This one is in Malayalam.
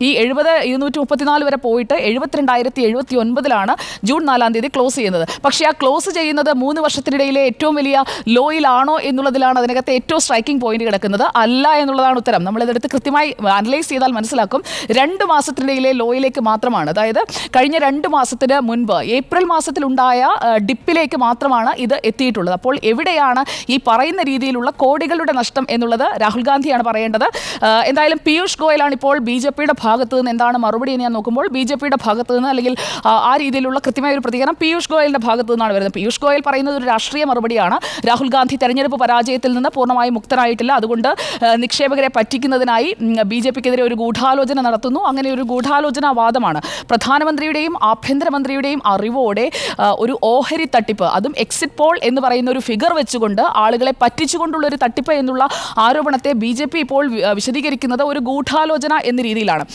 ഈ 70,234 വരെ പോയിട്ട് 72,079 ജൂൺ 4-ാം തീയതി ക്ലോസ് ചെയ്യുന്നത്. പക്ഷേ ആ ക്ലോസ് ചെയ്യുന്നത് 3 വർഷത്തിനിടയിലെ ഏറ്റവും വലിയ ലോയിലാണോ എന്നുള്ളതിലാണ് അതിനകത്ത് ഏറ്റവും സ്ട്രൈക്കിംഗ് പോയിന്റ് കിടക്കുന്നത്. അല്ല എന്നുള്ളതാണ് ഉത്തരം. നമ്മളിതെടുത്ത് കൃത്യമായി അനലൈസ് ചെയ്താൽ മനസ്സിലാക്കും. 2 മാസത്തിനിടയിലെ ലോയിലേക്ക് മാത്രമാണ്. അതായത് കഴിഞ്ഞ 2 മാസത്തിന് മുൻപ് ഏപ്രിൽ മാസത്തിലുണ്ടായ ഡിപ്പിലേക്ക് മാത്രമാണ് ഇത് എത്തിയിട്ടുള്ളത്. അപ്പോൾ എവിടെയാണ് ഈ പറയുന്ന രീതിയിലുള്ള കോടികളുടെ നഷ്ടം എന്നുള്ളത് രാഹുൽ ഗാന്ധിയാണ് പറയേണ്ടത്. എന്തായാലും പീയൂഷ് ഗോയലാണ് ഇപ്പോൾ BJPയുടെ ഭാഗത്ത് നിന്ന് എന്താണ് മറുപടി എന്ന് ഞാൻ നോക്കുമ്പോൾ BJPയുടെ ഭാഗത്ത് നിന്ന് അല്ലെങ്കിൽ ആ രീതിയിലുള്ള കൃത്യമായ ഒരു പ്രതികരണം പീയൂഷ് ഗോയലിന്റെ ഭാഗത്ത് നിന്നാണ് വരുന്നത്. പീയൂഷ് ഗോയൽ പറയുന്നത് ഒരു രാഷ്ട്രീയ മറുപടിയാണ്. രാഹുൽ ഗാന്ധി തെരഞ്ഞെടുപ്പ് പരാജയത്തിൽ നിന്ന് പൂർണ്ണമായും മുക്തനായിട്ടില്ല. അതുകൊണ്ട് നിക്ഷേപകരെ പറ്റിക്കുന്നതിനായി BJPക്കെതിരെ ഒരു ഗൂഢാലോചന നടത്തുന്നു. അങ്ങനെ ഒരു ഗൂഢാലോചനാ വാദമാണ്. പ്രധാനമന്ത്രിയുടെയും ആഭ്യന്തരമന്ത്രിയുടെയും അറിവോടെ ഒരു ഓഹരി തട്ടിപ്പ്, അതും എക്സിറ്റ് പോൾ എന്ന് പറയുന്ന ഒരു ഫിഗർ വെച്ചുകൊണ്ട് ആളുകളെ പറ്റിച്ചുകൊണ്ടുള്ള ഒരു തട്ടിപ്പ് എന്നുള്ള ആരോപണത്തെ BJP ഇപ്പോൾ വിശദീകരിക്കുന്നത് ഒരു ഗൂഢാലോചന എന്ന രീതിയിലാണ്.